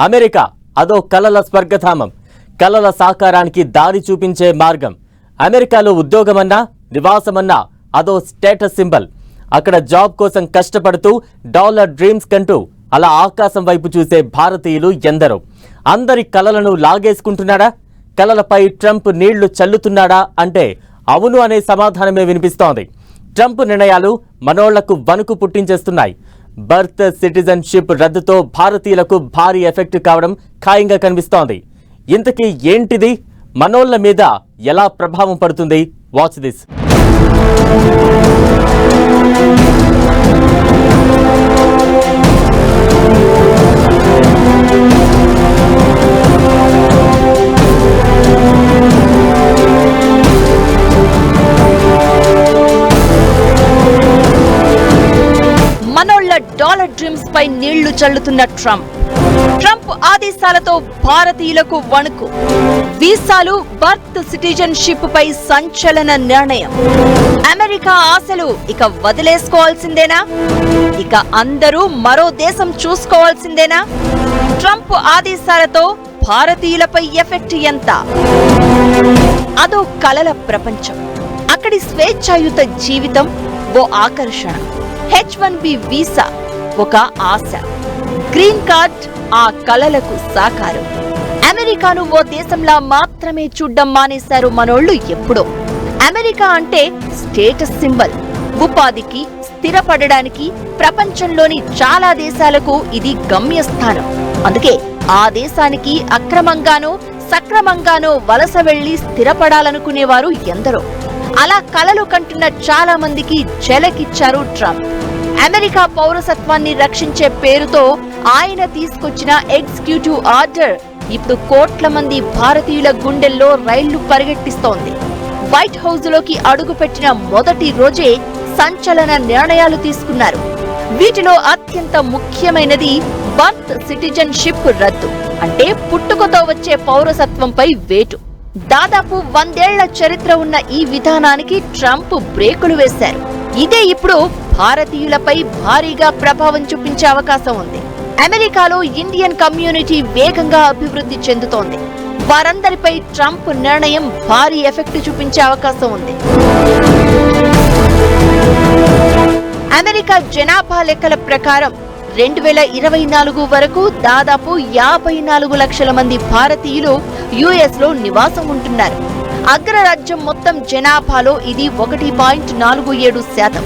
America అదో కలల స్వర్గధామం, కలల సాకారానికి దారి చూపించే మార్గం. అమెరికాలో ఉద్యోగమన్నా నివాసమన్నా అదో స్టేటస్ సింబల్. అక్కడ జాబ్ కోసం కష్టపడుతూ డాలర్ డ్రీమ్స్ కంటూ అలా ఆకాశం వైపు చూసే భారతీయులు ఎందరో. అందరి కలలను లాగేసుకుంటున్నాడా? కలలపై ట్రంప్ నీళ్లు చల్లుతున్నాడా అంటే అవును అనే సమాధానమే వినిపిస్తోంది. ట్రంప్ నిర్ణయాలు మనోళ్లకు వణుకు పుట్టించేస్తున్నాయి. బర్త్ సిటిజన్షిప్ రద్దుతో భారతీయులకు భారీ ఎఫెక్ట్ కావడం ఖాయంగా కనిపిస్తోంది. ఇంతకీ ఏంటిది? మనోళ్ల మీద ఎలా ప్రభావం పడుతుంది? Watch this. మనోళ్ల డాలర్ డ్రీమ్స్ పై నీళ్లు చల్లుతున్న ట్రంప్ ఆదేశాలతో భారతీయులకు వణుకు. వీసాలు, బర్త్ సిటిజన్షిప్ పై సంచలన నిర్ణయం. అమెరికా ఆశలు ఇక వదిలేసుకోవాల్సిందేనా? ఇక అందరూ మరో దేశం చూసుకోవాల్సిందేనా? ట్రంప్ ఆదేశాలతో భారతీయులపై ఎఫెక్ట్ ఎంత? అదో కలల ప్రపంచం. అక్కడి స్వేచ్ఛాయుత జీవితం ఓ ఆకర్షణ. H1B వీసా ఒక ఆశ. గ్రీన్ కార్డ్ ఆ కలలకు సాకారం. అమెరికాను ఓ దేశంలా మాత్రమే చూడ్డం మానేశారు మనోళ్లు ఎప్పుడో. అమెరికా అంటే స్టేటస్ సింబల్. ఉపాధికి, స్థిరపడడానికి ప్రపంచంలోని చాలా దేశాలకు ఇది గమ్యస్థానం. అందుకే ఆ దేశానికి అక్రమంగానో సక్రమంగానో వలస వెళ్లి స్థిరపడాలనుకునేవారు ఎందరో. అలా కలలు కంటున్న చాలా మందికి చెలకిచ్చారు ట్రంప్. అమెరికా పౌరసత్వాన్ని రక్షించే పేరుతో ఆయన తీసుకొచ్చిన ఎగ్జిక్యూటివ్ ఆర్డర్ ఇప్పుడు కోట్ల మంది భారతీయుల గుండెల్లో రైళ్లు పరిగెట్టిస్తోంది. వైట్ హౌస్ లోకి అడుగుపెట్టిన మొదటి రోజే సంచలన నిర్ణయాలు తీసుకున్నారు. వీటిలో అత్యంత ముఖ్యమైనది బర్త్ సిటిజన్షిప్ రద్దు, అంటే పుట్టుకతో వచ్చే పౌరసత్వంపై వేటు. దాదాపు 100 ఏళ్ల చరిత్ర ఉన్న ఈ విధానానికి ట్రంప్ బ్రేకులు వేశారు. ఇదే ఇప్పుడు భారతీయులపై భారీగా ప్రభావం చూపించే అవకాశం ఉంది. అమెరికాలో ఇండియన్ కమ్యూనిటీ వేగంగా అభివృద్ధి చెందుతోంది. వారందరిపై ట్రంప్ నిర్ణయం భారీ ఎఫెక్ట్ చూపించే అవకాశం ఉంది. అమెరికా జనాభా లెక్కల ప్రకారం 2024 వరకు దాదాపు 54 లక్షల మంది భారతీయులు యుఎస్ లో నివాసం ఉంటున్నారు. అగ్రరాజ్యం మొత్తం జనాభాలో ఇది 1.47%.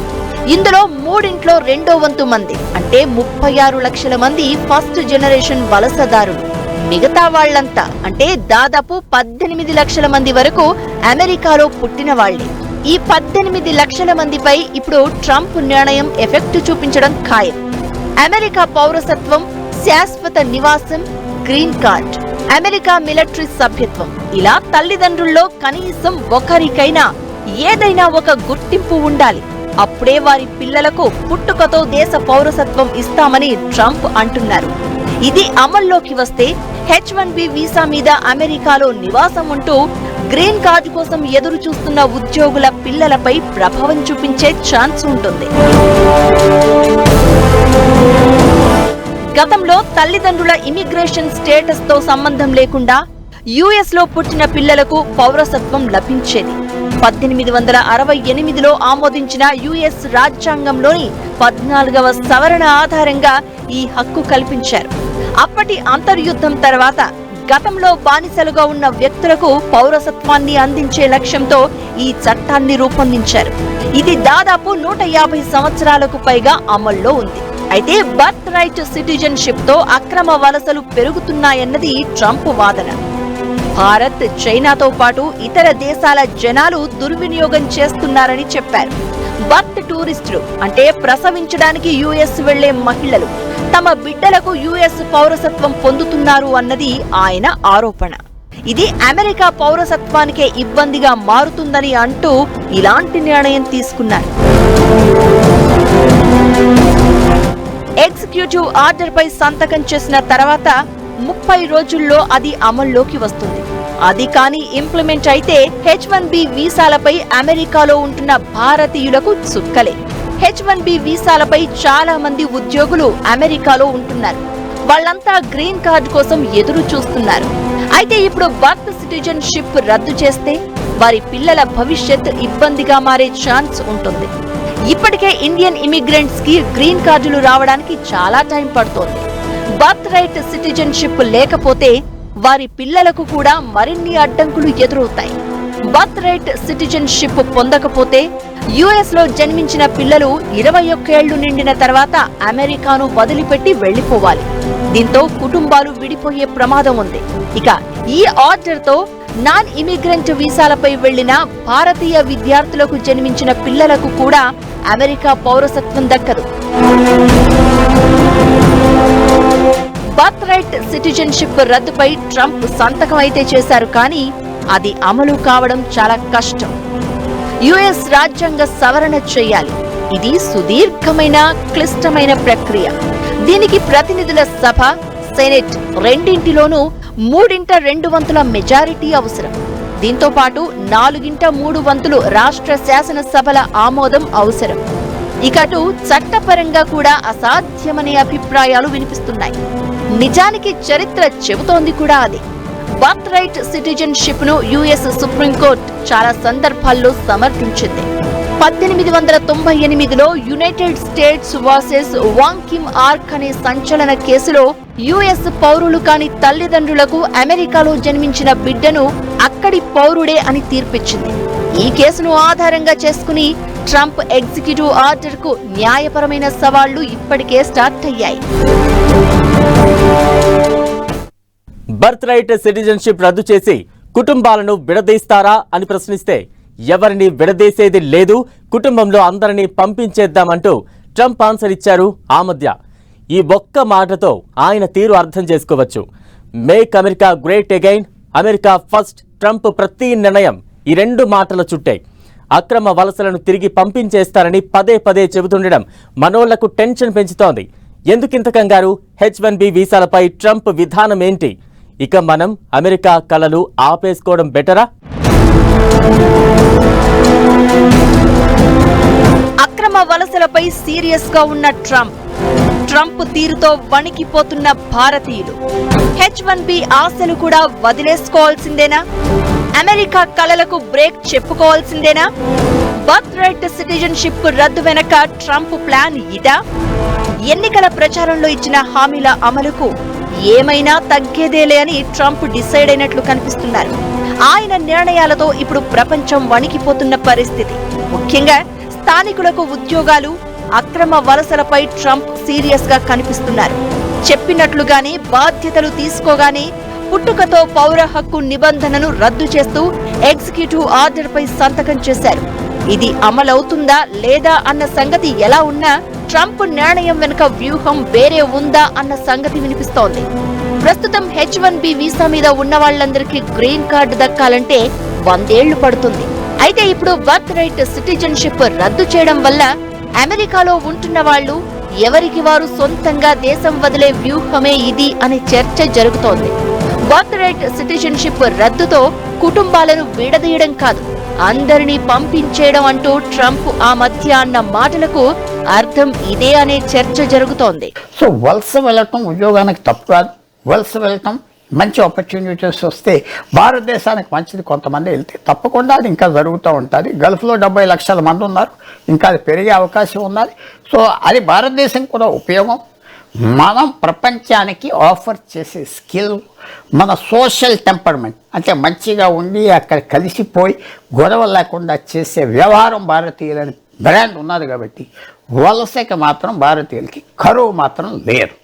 ఇందులో మూడింట్లో రెండో వంతు మంది, అంటే 36 లక్షల మంది ఫస్ట్ జనరేషన్ వలసదారులు. మిగతా వాళ్లంతా, అంటే దాదాపు 18 లక్షల మంది వరకు అమెరికాలో పుట్టిన వాళ్లే. ఈ 18 లక్షల మందిపై ఇప్పుడు ట్రంప్ నిర్ణయం ఎఫెక్ట్ చూపించడం ఖాయం. అమెరికా పౌరసత్వం, శాశ్వత నివాసం, గ్రీన్ కార్డ్, అమెరికా మిలిటరీ సభ్యత్వం, ఇలా తల్లిదండ్రుల్లో కనీసం ఒకరికైనా ఏదైనా ఒక గుర్తింపు ఉండాలి. అప్పుడే వారి పిల్లలకు పుట్టుకతో దేశ పౌరసత్వం ఇస్తామని ట్రంప్ అంటున్నారు. ఇది అమల్లోకి వస్తే H1B వీసా మీద అమెరికాలో నివాసం ఉంటూ గ్రీన్ కార్డు కోసం ఎదురు చూస్తున్న ఉద్యోగుల పిల్లలపై ప్రభావం చూపించే ఛాన్స్ ఉంటుంది. గతంలో తల్లిదండ్రుల ఇమిగ్రేషన్ స్టేటస్ తో సంబంధం లేకుండా యుఎస్ లో పుట్టిన పిల్లలకు పౌరసత్వం లభించేది. 1868లో ఆమోదించిన యుఎస్ రాజ్యాంగంలోని 14వ సవరణ ఆధారంగా ఈ హక్కు కల్పించారు. అప్పటి అంతర్యుద్ధం తర్వాత గతంలో బానిసలుగా ఉన్న వ్యక్తులకు పౌరసత్వాన్ని అందించే లక్ష్యంతో ఈ చట్టాన్ని రూపొందించారు. ఇది దాదాపు 150 సంవత్సరాలకు పైగా అమల్లో ఉంది. అయితే బర్త్ రైట్ సిటిజన్షిప్ తో అక్రమ వలసలు పెరుగుతున్నాయన్నది ట్రంప్ వాదన. భారత్, చైనాతో పాటు ఇతర దేశాల జనాలు దుర్వినియోగం చేస్తున్నారని చెప్పారు. బర్త్ టూరిస్టులు, అంటే ప్రసవించడానికి యుఎస్ వెళ్లే మహిళలు తమ బిడ్డలకు యుఎస్ పౌరసత్వం పొందుతున్నారు అన్నది ఆయన ఆరోపణ. ఇది అమెరికా పౌరసత్వానికే ఇబ్బందిగా మారుతుందని అంటూ ఇలాంటి నిర్ణయం తీసుకున్నారు. ఎగ్జిక్యూటివ్ ఆర్డర్ పై సంతకం చేసిన తర్వాత 30 రోజుల్లో అది అమల్లోకి వస్తుంది. అది కానీ ఇంప్లిమెంట్ అయితే H1B వీసాలపై అమెరికాలో ఉంటున్న భారతీయులకు చుక్కలే. H1B వీసాలపై చాలా మంది ఉద్యోగులు అమెరికాలో ఉంటున్నారు. వాళ్ళంతా గ్రీన్ కార్డ్ కోసం ఎదురు చూస్తున్నారు. అయితే ఇప్పుడు బర్త్ సిటిజన్షిప్ రద్దు చేస్తే వారి పిల్లల భవిష్యత్ ఇబ్బందిగా మారే ఛాన్స్ ఉంటుంది. ఇప్పటికే ఇండియన్ ఇమిగ్రెంట్స్ కి గ్రీన్ కార్డులు రావడానికి చాలా టైం పడుతోంది. బర్త్ రైట్ సిటిజన్షిప్ లేకపోతే వారి పిల్లలకు కూడా మరిన్ని అడ్డంకులు ఎదురవుతాయి. బర్త్ రైట్ సిటిజన్షిప్ పొందకపోతే యుఎస్ లో జన్మించిన పిల్లలు 21 ఏళ్లు నిండిన తర్వాత అమెరికాను వదిలిపెట్టి వెళ్లిపోవాలి. దీంతో కుటుంబాలు విడిపోయే ప్రమాదం ఉంది. ఇక ఈ ఆర్డర్ తో నాన్ ఇమిగ్రెంట్ వీసాలపై వెళ్లిన భారతీయ విద్యార్థులకు జన్మించిన పిల్లలకు కూడా అమెరికా పౌరసత్వం దక్కదు. బర్త్ రైట్ సిటిజన్షిప్ రద్దుపై ట్రంప్ సంతకం అయితే చేశారు, కానీ అది అమలు కావడం చాలా కష్టం. యుఎస్ రాజ్యాంగ సవరణ చేయాలి. ఇది సుదీర్ఘమైన, క్లిష్టమైన ప్రక్రియ. దీనికి ప్రతినిధుల సభ, సెనెట్ రెండింటిలోనూ 3/2 మెజారిటీ అవసరం. దీంతో పాటు 4/3 రాష్ట్ర శాసనసభల ఆమోదం అవసరం. ఇకటు చట్టపరంగా కూడా అసాధ్యమనే అభిప్రాయాలు వినిపిస్తున్నాయి. నిజానికి చరిత్ర చెబుతోంది కూడా అదే. బర్త్ రైట్ సిటిజన్షిప్ ను యుఎస్ సుప్రీంకోర్టు చాలా సందర్భాల్లో సమర్థించింది. 1898లో యునైటెడ్ స్టేట్స్ వర్సెస్ వాంగ్ కిమ్ ఆర్క్ అనే సంచలన కేసులో యుఎస్ పౌరులు కాని తల్లిదండ్రులకు అమెరికాలో జన్మించిన బిడ్డను అక్కడి పౌరుడే అని తీర్పిచ్చింది. ఈ కేసును ఆధారంగా చేసుకుని ట్రంప్ ఎగ్జిక్యూటివ్ ఆర్డర్ కు న్యాయపరమైన సవాళ్లు ఇప్పటికే స్టార్ట్ అయ్యాయి. బర్త్ రైట్ సిటిజన్షిప్ రద్దు చేసి కుటుంబాలను విడదీస్తారా అని ప్రశ్నిస్తే ఎవరిని విడదీసేది లేదు, కుటుంబంలో అందరినీ పంపించేద్దామంటూ ట్రంప్ ఆన్సర్ ఇచ్చారు. ఆ మధ్య ఈ ఒక్క మాటతో ఆయన తీరు అర్థం చేసుకోవచ్చు. Make America great again, America first Trump ప్రతి నిర్ణయం ఈ 2 మాటల చుట్టే. అక్రమ వలసలను తిరిగి పంపించేస్తారని పదే పదే చెబుతుండడం మనోళ్లకు టెన్షన్ పెంచుతోంది. ఎందుకింత కంగారు? H-1B వీసాలపై ట్రంప్ విధానం ఏంటి? ఇక మనం అమెరికా కలలు ఆపేసుకోవడం బెటరా? అక్రమ వలసలపై సీరియస్ గా ఉన్న ట్రంప్ తీరుతో వణికిపోతున్న భారతీయులు. H-1B ఆశలు కూడా వదిలేసుకోవాల్సిందేనా? అమెరికా కలలకు బ్రేక్ చెప్పుకోవాల్సిందేనా? బర్త్ రైట్ సిటిజన్షిప్ రద్దు వెనక ట్రంప్ ప్లాన్ ఇదా? ఎన్నికల ప్రచారంలో ఇచ్చిన హామీల అమలుకు ఏమైనా తగ్గేదేలే అని ట్రంప్ డిసైడ్ అయినట్లు కనిపిస్తున్నారు. ఆయన నిర్ణయాలతో ఇప్పుడు ప్రపంచం వణికిపోతున్న పరిస్థితి. ముఖ్యంగా స్థానికులకు ఉద్యోగాలు, అక్రమ వలసలపై ట్రంప్ సీరియస్ గా కనిపిస్తున్నారు. చెప్పినట్లుగానే బాధ్యతలు తీసుకోగానే పుట్టుకతో పౌర హక్కు నిబంధనను రద్దు చేస్తూ ఎగ్జిక్యూటివ్ ఆర్డర్ పై సంతకం చేశారు. ఇది అమలవుతుందా లేదా అన్న సంగతి ఎలా ఉన్నా ట్రంప్ నిర్ణయం వెనుక వ్యూహం వేరే ఉందా అన్న సంగతి వినిపిస్తోంది. ప్రస్తుతం H-1B వీసా మీద ఉన్న వాళ్లందరికీ గ్రీన్ కార్డు దక్కాలంటే 100 ఏళ్లు పడుతుంది. అయితే ఇప్పుడు బర్త్ రైట్ సిటిజన్షిప్ రద్దు చేయడం వల్ల అమెరికాలో ఉంటున్న వాళ్లు ఎవరికి వారు సొంతంగా దేశం వదిలే వ్యూహమే ఇది అనే చర్చ జరుగుతోంది. బర్త్ రైట్ సిటిజన్షిప్ రద్దుతో కుటుంబాలను విడదీయడం కాదు, అందరినీ పంపించేయడం అంటూ ట్రంప్ ఆ మధ్య అన్న మాటలకు అర్థం ఇదే అనే చర్చ జరుగుతోంది. సో వలస వెళ్ళటం ఉద్యోగానికి తప్పు కాదు. వలస వెళ్ళటం మంచి ఆపర్చునిటీస్ వస్తే భారతదేశానికి మంచిది. కొంతమంది వెళ్తే తప్పకుండా అది ఇంకా జరుగుతూ ఉంటుంది. గల్ఫ్లో 70 లక్షల మంది ఉన్నారు, ఇంకా అది పెరిగే అవకాశం ఉన్నది. సో అది భారతదేశం కూడా ఉపయోగం. మనం ప్రపంచానికి ఆఫర్ చేసే స్కిల్, మన సోషల్ టెంపర్మెంట్ అంటే మంచిగా ఉండి అక్కడ కలిసిపోయి గొడవ లేకుండా చేసే వ్యవహారం భారతీయులని బ్రాండ్ ఉన్నది. కాబట్టి వలసకి మాత్రం భారతీయులకి కరువు మాత్రం లేరు.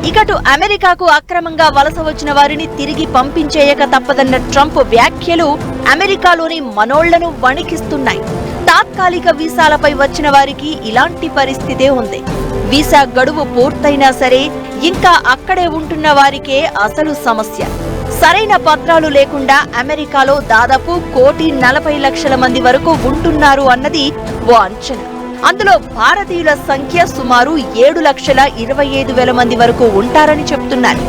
ఇకటు అమెరికాకు అక్రమంగా వలస వచ్చిన వారిని తిరిగి పంపించేయక తప్పదన్న ట్రంప్ వ్యాఖ్యలు అమెరికాలోని మనోళ్లను వణికిస్తున్నాయి. తాత్కాలిక వీసాలపై వచ్చిన వారికి ఇలాంటి పరిస్థితే ఉంది. వీసా గడువు పూర్తయినా సరే ఇంకా అక్కడే ఉంటున్న వారికే అసలు సమస్య. సరైన పత్రాలు లేకుండా అమెరికాలో దాదాపు 1,40,00,000 మంది వరకు ఉంటున్నారు అన్నది ఓ అంచనా. అందులో భారతీయుల సంఖ్య సుమారు 7,25,000 మంది వరకు ఉంటారని చెప్తున్నారు.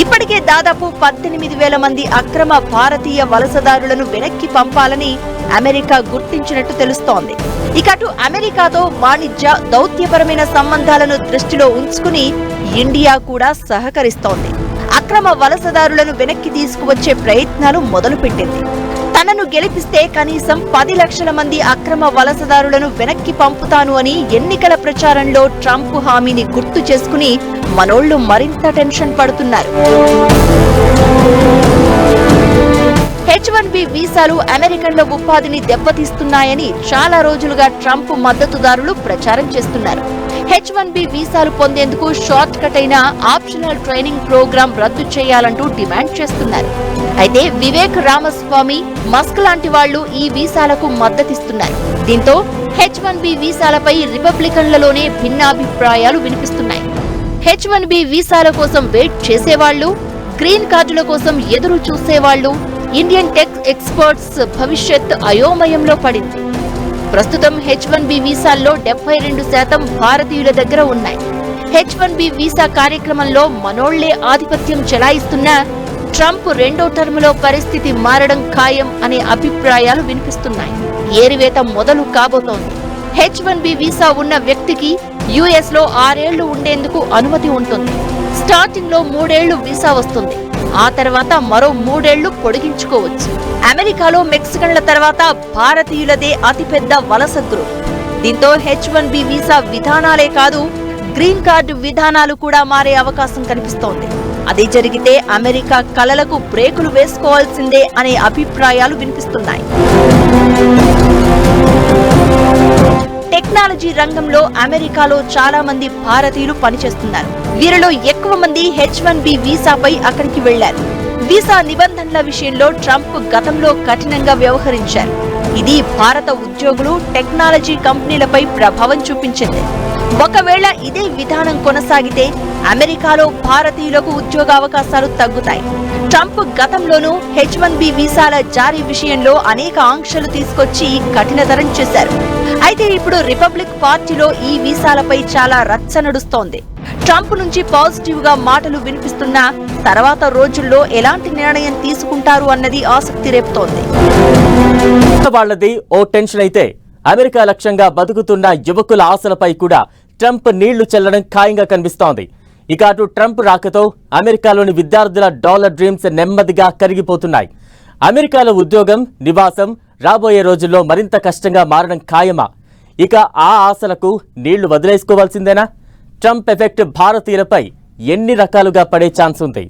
ఇప్పటికే దాదాపు 18,000 మంది అక్రమ భారతీయ వలసదారులను వెనక్కి పంపాలని అమెరికా గుర్తించినట్టు తెలుస్తోంది. ఇక అటు అమెరికాతో వాణిజ్య దౌత్యపరమైన సంబంధాలను దృష్టిలో ఉంచుకుని ఇండియా కూడా సహకరిస్తోంది. అక్రమ వలసదారులను వెనక్కి తీసుకువచ్చే ప్రయత్నాలు మొదలుపెట్టింది. తనను గెలిపిస్తే కనీసం 10 లక్షల మంది అక్రమ వలసదారులను వెనక్కి పంపుతాను అని ఎన్నికల ప్రచారంలో ట్రంప్ హామీని గుర్తు చేసుకుని మనోళ్లు మరింత టెన్షన్ పడుతున్నారు. H-1B వీసాలు అమెరికన్ల ఉపాధిని దెబ్బతీస్తున్నాయని చాలా రోజులుగా ట్రంప్ మద్దతుదారులు ప్రచారం చేస్తున్నారు. H-1B వీసాలు పొందేందుకు షార్ట్ కట్ అయిన ఆప్షనల్ ట్రైనింగ్ ప్రోగ్రాం రద్దు చేయాలంటూ డిమాండ్ చేస్తున్నారు. అయితే వివేక్ రామస్వామి, మస్క్ లాంటి వాళ్లు ఈ వీసాలకు మద్దతిస్తున్నారు. దీంతో H-1B వీసాలపై రిపబ్లికన్లలోనే భిన్నాభిప్రాయాలు వినిపిస్తున్నాయి. H-1B వీసాల కోసం వెయిట్ చేసేవాళ్లు, గ్రీన్ కార్డుల కోసం ఎదురు చూసేవాళ్లు, ఇండియన్ టెక్ ఎక్స్పర్ట్స్ భవిష్యత్ అయోమయంలో పడింది. ప్రస్తుతం H-1B వీసాల్లో 72% భారతీయుల దగ్గర ఉన్నాయి. H-1B వీసా కార్యక్రమంలో మనోళ్లే ఆధిపత్యం చెలాయిస్తున్నా ట్రంప్ రెండో టర్ములో పరిస్థితి మారడం ఖాయం అనే అభిప్రాయాలు వినిపిస్తున్నాయి. ఏరివేత మొదలు కాబోతోంది. H-1B వీసా ఉన్న వ్యక్తికి యుఎస్ లో 6 ఏళ్లు ఉండేందుకు అనుమతి ఉంటుంది. స్టార్టింగ్ లో 3 ఏళ్లు వీసా వస్తుంది. ఆ తర్వాత మరో 3 ఏళ్లు పొడిగించుకోవచ్చు. అమెరికాలో మెక్సికన్ల తర్వాత భారతీయులదే అతిపెద్ద వలస గ్రూప్. దీంతో H-1B వీసా విధానాలే కాదు, గ్రీన్ కార్డు విధానాలు కూడా మారే అవకాశం కనిపిస్తోంది. అదే జరిగితే అమెరికా కలలకు బ్రేకులు వేసుకోవాల్సిందే అనే అభిప్రాయాలు వినిపిస్తున్నాయి. టెక్నాలజీ రంగంలో అమెరికాలో చాలా మంది భారతీయులు పనిచేస్తున్నారు. వీరిలో ఎక్కువ మంది H-1B వీసాపై అక్కడికి వెళ్లారు. వీసా నిబంధనల విషయంలో ట్రంప్ గతంలో కఠినంగా వ్యవహరించారు. ఇది భారత ఉద్యోగులు, టెక్నాలజీ కంపెనీలపై ప్రభావం చూపించింది. ఒకవేళ ఇదే విధానం కొనసాగితే అమెరికాలో భారతీయులకు ఉద్యోగావకాశాలు తగ్గుతాయి. ట్రంప్ గతంలోనూ H-1B వీసాల జారీ విషయంలో అనేక ఆంక్షలు తీసుకొచ్చి కఠినతరం చేశారు. అయితే ఇప్పుడు రిపబ్లిక్ పార్టీలో ఈ వీసాలపై చాలా రచ్చ నడుస్తోంది. ట్రంప్ నుంచి పాజిటివ్ గా మాటలు వినిపిస్తున్నా తర్వాత రోజుల్లో ఎలాంటి నిర్ణయం తీసుకుంటారు అన్నది ఆసక్తి రేపుతోంది. వాళ్లది ఓ టెన్షన్ అయితే అమెరికా లక్ష్యంగా బతుకుతున్న యువకుల ఆశలపై కూడా ట్రంప్ నీళ్లు చల్లడం ఖాయంగా కనిపిస్తోంది. ఇక అటు ట్రంప్ రాకతో అమెరికాలోని విద్యార్థుల డాలర్ డ్రీమ్స్ నెమ్మదిగా కరిగిపోతున్నాయి. అమెరికాలో ఉద్యోగం, నివాసం రాబోయే రోజుల్లో మరింత కష్టంగా మారడం ఖాయమా? ఇక ఆ ఆశలకు నీళ్లు వదిలేసుకోవాల్సిందేనా? ట్రంప్ ఎఫెక్ట్ భారతీయులపై ఎన్ని రకాలుగా పడే ఛాన్స్ ఉంది?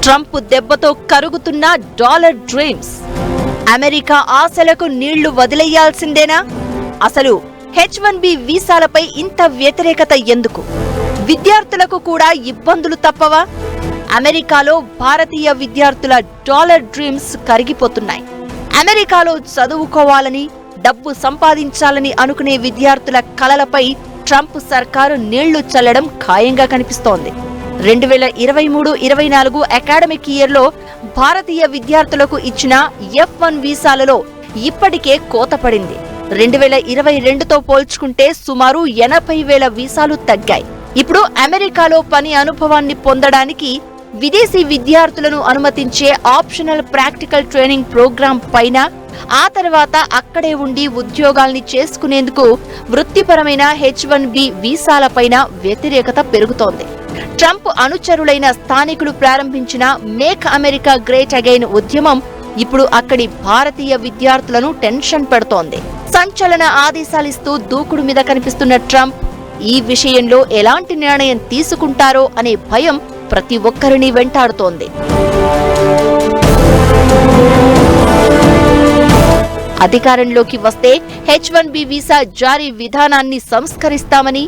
ట్రంప్ దెబ్బతో కరుగుతున్న డాలర్ డ్రీమ్స్, అమెరికా ఆశలకు నీళ్లు వదిలేయాల్సిందేనా? అసలు H-1B వీసాలపై ఇంత వ్యతిరేకత ఎందుకు? విద్యార్థులకు కూడా ఇబ్బందులు తప్పవా? అమెరికాలో భారతీయ విద్యార్థుల డాలర్ డ్రీమ్స్ కరిగిపోతున్నాయి. అమెరికాలో చదువుకోవాలని, డబ్బు సంపాదించాలని అనుకునే విద్యార్థుల కలలపై ట్రంప్ సర్కారు నీళ్లు చల్లడం ఖాయంగా కనిపిస్తోంది. 2023-24 అకాడమిక్ ఇయర్లో భారతీయ విద్యార్థులకు ఇచ్చిన F-1 వీసాలలో ఇప్పటికే కోత పడింది. 2022తో పోల్చుకుంటే సుమారు 80,000 వీసాలు తగ్గాయి. ఇప్పుడు అమెరికాలో పని అనుభవాన్ని పొందడానికి విదేశీ విద్యార్థులను అనుమతించే ఆప్షనల్ ప్రాక్టికల్ ట్రైనింగ్ ప్రోగ్రాం పైన, ఆ తర్వాత అక్కడే ఉండి ఉద్యోగాల్ని చేసుకునేందుకు వృత్తిపరమైన H-1B వీసాలపైన వ్యతిరేకత పెరుగుతోంది. ట్రంప్ అనుచరులైన స్థానికులు ప్రారంభించిన మేక్ అమెరికా గ్రేట్ అగైన్ ఉద్యమం ఇప్పుడు అక్కడి భారతీయ విద్యార్థులను టెన్షన్ పెడుతోంది. సంచలన ఆదేశాలిస్తూ దూకుడు మీద కనిపిస్తున్న ట్రంప్ ఈ విషయంలో ఎలాంటి నిర్ణయం తీసుకుంటారో అనే భయం ప్రతి ఒక్కరిని వెంటాడుతోంది. అధికారంలోకి వస్తే H-1B వీసా జారీ విధానాన్ని సంస్కరిస్తామని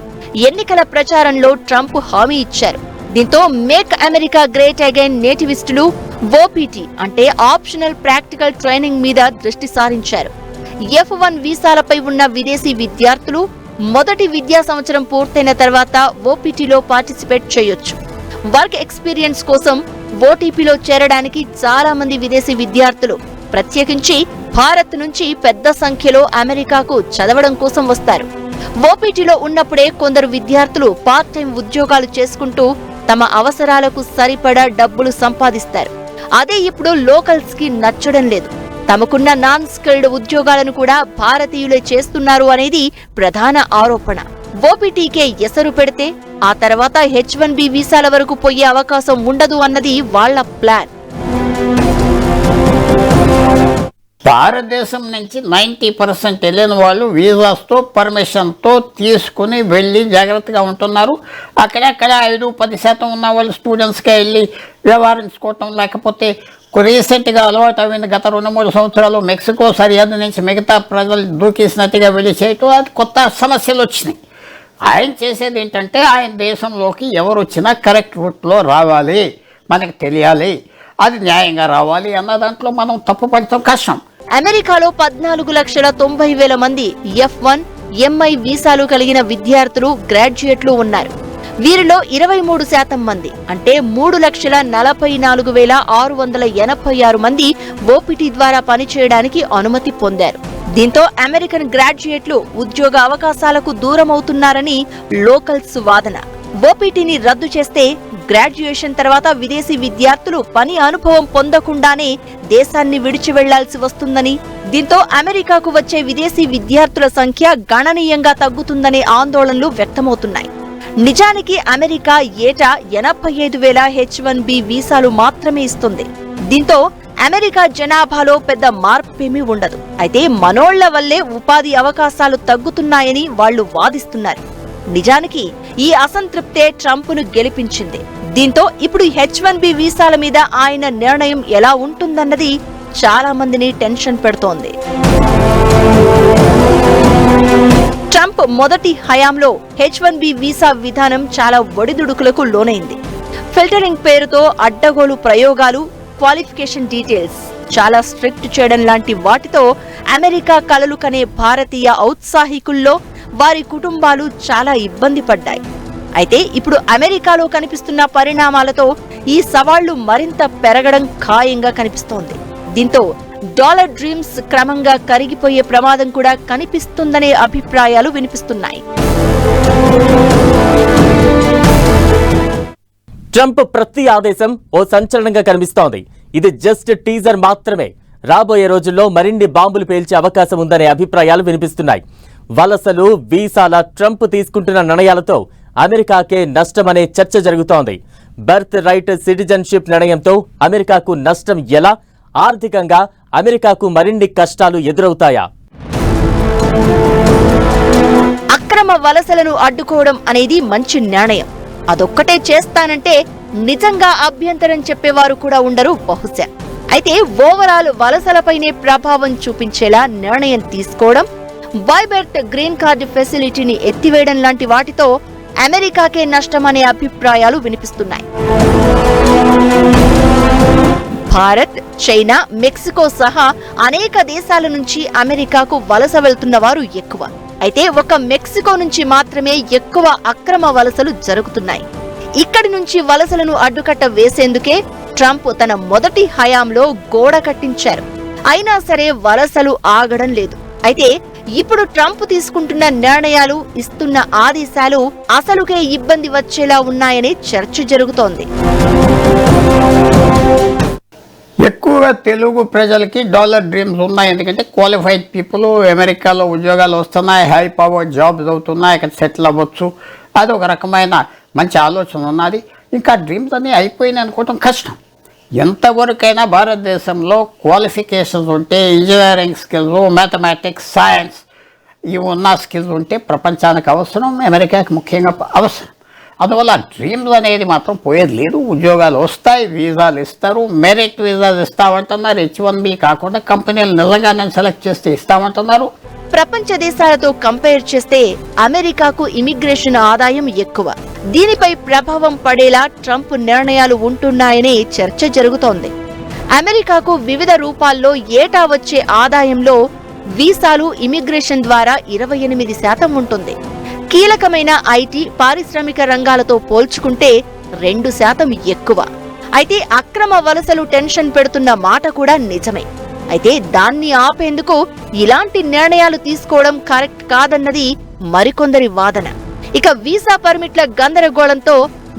ఎన్నికల ప్రచారంలో ట్రంప్ హామీ ఇచ్చారు. దీంతో మేక్ అమెరికా గ్రేట్ అగైన్ నేటివిస్టులు OPT అంటే ఆప్షనల్ ప్రాక్టికల్ ట్రైనింగ్ మీద దృష్టి సారించారు. F-1 వీసాలపై ఉన్న విదేశీ విద్యార్థులు మొదటి విద్యా సంవత్సరం పూర్తయిన తర్వాత OPTలో పార్టిసిపేట్ చేయొచ్చు. వర్క్ ఎక్స్పీరియన్స్ కోసం OTPలో చేరడానికి చాలా మంది విదేశీ విద్యార్థులు, ప్రత్యేకించి భారత్ నుంచి పెద్ద సంఖ్యలో అమెరికాకు చదవడం కోసం వస్తారు. OPTలో ఉన్నప్పుడే కొందరు విద్యార్థులు పార్ట్ టైం ఉద్యోగాలు చేసుకుంటూ తమ అవసరాలకు సరిపడా డబ్బులు సంపాదిస్తారు. అదే ఇప్పుడు లోకల్స్ కి నచ్చడం లేదు. తమకున్న నాన్ స్కిల్డ్ ఉద్యోగాలను కూడా భారతీయులే చేస్తున్నారు అనేది ప్రధాన ఆరోపణ. ఓపీటీకే ఎసరు పెడితే ఆ తర్వాత H1B వీసాల వరకు పోయే అవకాశం ఉండదు అన్నది వాళ్ల ప్లాన్. భారతదేశం నుంచి 90% వెళ్ళిన వాళ్ళు వీసాస్తో పర్మిషన్తో తీసుకుని వెళ్ళి జాగ్రత్తగా ఉంటున్నారు. అక్కడక్కడ 5-10% ఉన్న వాళ్ళు స్టూడెంట్స్కే వెళ్ళి వ్యవహరించుకోవటం, లేకపోతే రీసెంట్గా అలవాటు అయింది గత 2-3 సంవత్సరాలు మెక్సికో సరిహద్దు నుంచి మిగతా ప్రజలు దూకేసినట్టుగా వెళ్ళి చేయటం, అది కొత్త సమస్యలు వచ్చినాయి. ఆయన చేసేది ఏంటంటే ఆయన దేశంలోకి ఎవరు వచ్చినా కరెక్ట్ రూట్లో రావాలి, మనకు తెలియాలి, అది న్యాయంగా రావాలి అన్న దాంట్లో మనం తప్పు పడటం కష్టం. అమెరికాలో 14,90,000 మంది F1, MI వీసాలు కలిగిన విద్యార్థులు, గ్రాడ్యుయేట్లు ఉన్నారు. వీరిలో 23% మంది అంటే 3,44,686 మంది ఓపీటీ ద్వారా పనిచేయడానికి అనుమతి పొందారు. దీంతో అమెరికన్ గ్రాడ్యుయేట్లు ఉద్యోగ అవకాశాలకు దూరమవుతున్నారని లోకల్స్ వాదన. ఓపీటీని రద్దు చేస్తే గ్రాడ్యుయేషన్ తర్వాత విదేశీ విద్యార్థులు పని అనుభవం పొందకుండానే దేశాన్ని విడిచి వెళ్లాల్సి వస్తుందని, దీంతో అమెరికాకు వచ్చే విదేశీ విద్యార్థుల సంఖ్య గణనీయంగా తగ్గుతుందనే ఆందోళనలు వ్యక్తమవుతున్నాయి. నిజానికి అమెరికా ఏటా 85,000 H1B వీసాలు మాత్రమే ఇస్తుంది. దీంతో అమెరికా జనాభాలో పెద్ద మార్పేమీ ఉండదు. అయితే మనోళ్ల వల్లే ఉపాధి అవకాశాలు తగ్గుతున్నాయని వాళ్లు వాదిస్తున్నారు. నిజానికి ఈ అసంతృప్తే ట్రంప్ను గెలిపించింది. దీంతో ఇప్పుడు H1B వీసాల మీద ఆయన నిర్ణయం ఎలా ఉంటుందన్నది చాలా మందిని టెన్షన్ పెడుతోంది. ట్రంప్ మొదటి హయాంలో H1B వీసా విధానం చాలా ఒడిదుడుకులకు లోనైంది. ఫిల్టరింగ్ పేరుతో అడ్డగోలు ప్రయోగాలు, క్వాలిఫికేషన్ డీటెయిల్స్ చాలా స్ట్రిక్ట్ చేయడం లాంటి వాటితో అమెరికా కలలు కనే భారతీయ ఔత్సాహికుల్లో వారి కుటుంబాలు చాలా ఇబ్బంది పడ్డాయి. అయితే ఇప్పుడు అమెరికాలో కనిపిస్తున్న పరిణామాలతో ఈ సవాళ్లు మరింత పెరగడం ఖాయంగా కనిపిస్తోంది. దీంతో డాలర్ డ్రీమ్స్ క్రమంగా కరిగిపోయే ప్రమాదం కూడా కనిపిస్తుందనే అభిప్రాయాలు వినిపిస్తున్నాయి. ట్రంప్ ప్రతి ఆదేశం ఓ సంచలనంగా కనిపిస్తోంది. ఇది జస్ట్ టీజర్ మాత్రమే. రాబోయే రోజుల్లో మరిన్ని బాంబులు పేల్చే అవకాశం ఉందనే అభిప్రాయాలు వినిపిస్తున్నాయి. వలసలు, వీసాల ట్రంప్ తీసుకుంటున్న నిర్ణయాలతో అమెరికాకే నష్టమనే చర్చ జరుగుతోంది. బర్త్ రైట్ సిటిజన్షిప్ నిర్ణయంతో అమెరికాకు నష్టం ఎలా? ఆర్థికంగా అమెరికాకు మరిన్ని కష్టాలు ఎదురవుతాయా? అక్రమ వలసలను అడ్డుకోవడం అనేది మంచి నిర్ణయం. అదొక్కటే చేస్తానంటే నిజంగా అభ్యంతరం చెప్పేవారు కూడా ఉండరు బహుశా. అయితే ఓవరాల్ వలసలపైనే ప్రభావం చూపించేలా నిర్ణయం తీసుకోవడం, బైబెర్త్ గ్రీన్ కార్డు ఫెసిలిటీని ఎత్తివేయడం లాంటి వాటితో అమెరికాకే నష్టమనే అభిప్రాయాలు వినిపిస్తున్నాయి. భారత్, చైనా, మెక్సికో సహా అనేక దేశాల నుంచి అమెరికాకు వలస వెళ్తున్న వారు ఎక్కువ. అయితే ఒక మెక్సికో నుంచి మాత్రమే ఎక్కువ అక్రమ వలసలు జరుగుతున్నాయి. ఇక్కడి నుంచి వలసలను అడ్డుకట్ట వేసేందుకే ట్రంప్ తన మొదటి హయాంలో గోడ కట్టించారు. అయినా సరే వలసలు ఆగడం లేదు. అయితే ఇప్పుడు ట్రంప్ తీసుకుంటున్న నిర్ణయాలు, ఇస్తున్న ఆదేశాలు అసలుకే ఇబ్బంది వచ్చేలా ఉన్నాయనే చర్చ జరుగుతోంది. ఎక్కువగా తెలుగు ప్రజలకి డాలర్ డ్రీమ్స్ ఉన్నాయి. ఎందుకంటే క్వాలిఫైడ్ పీపుల్ అమెరికాలో ఉద్యోగాలు వస్తున్నాయి, హై పవర్ జాబ్స్ అవుతున్నాయి, ఇక్కడ సెటిల్ అవ్వచ్చు. అది ఒక రకమైన మంచి ఆలోచన ఉన్నది. ఇంకా డ్రీమ్స్ అన్నీ అయిపోయినాయి అనుకోవటం కష్టం. ఎంతవరకైనా భారతదేశంలో క్వాలిఫికేషన్స్ ఉంటే, ఇంజనీరింగ్ స్కిల్స్, మ్యాథమెటిక్స్, సైన్స్ ఇవి ఉన్న స్కిల్స్ ఉంటే ప్రపంచానికి అవసరం, అమెరికాకి ముఖ్యంగా అవసరం. అందువల్ల డ్రీమ్స్ అనేది మాత్రం పోయేది లేదు. ఉద్యోగాలు వస్తాయి, వీసాలు ఇస్తారు, మెరిట్ వీసాలు ఇస్తామంటున్నారు. H1B కాకుండా కంపెనీలు నిజంగానే సెలెక్ట్ చేస్తే ఇస్తామంటున్నారు. ప్రపంచ దేశాలతో కంపేర్ చేస్తే అమెరికాకు ఇమిగ్రేషన్ ఆదాయం ఎక్కువ. దీనిపై ప్రభావం పడేలా ట్రంప్ నిర్ణయాలు ఉంటున్నాయనే చర్చ జరుగుతోంది. అమెరికాకు వివిధ రూపాల్లో ఏటా వచ్చే ఆదాయంలో వీసాలు, ఇమిగ్రేషన్ ద్వారా 28% ఉంటుంది. కీలకమైన ఐటీ, పారిశ్రామిక రంగాలతో పోల్చుకుంటే 2% ఎక్కువ. అయితే అక్రమ వలసలు టెన్షన్ పెడుతున్న మాట కూడా నిజమే. అయితే దాన్ని ఆపేందుకు ఇలాంటి నిర్ణయాలు తీసుకోవడం కరెక్ట్ కాదన్నది మరికొందరి వాదన. ఇక వీసా పర్మిట్ల గందరగోళంతో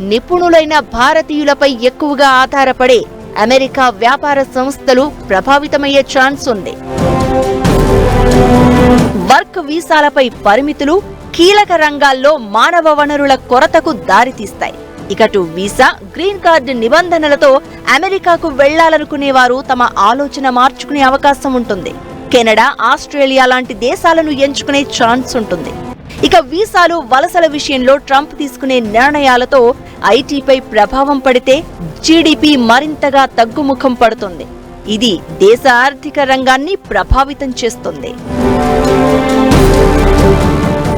నిపుణులైన భారతీయులపై ఎక్కువగా ఆధారపడే అమెరికా వ్యాపార సంస్థలు ప్రభావితమయ్యే ఛాన్స్ ఉంది. వర్క్ వీసాలపై పరిమితులు కీలక రంగాల్లో మానవ వనరుల కొరతకు దారితీస్తాయి. ఇకటు వీసా, గ్రీన్ కార్డు నిబంధనలతో అమెరికాకు వెళ్లాలనుకునేవారు తమ ఆలోచన మార్చుకునే అవకాశం ఉంటుంది. కెనడా, ఆస్ట్రేలియా లాంటి దేశాలను ఎంచుకునే ఛాన్స్ ఉంటుంది. ఇక వీసాలు, వలసల విషయంలో ట్రంప్ తీసుకునే నిర్ణయాలతో ఐటీపై ప్రభావం పడితే జీడీపీ మరింతగా తగ్గుముఖం పడుతుంది. ఇది దేశ ఆర్థిక రంగాన్ని ప్రభావితం చేస్తుంది.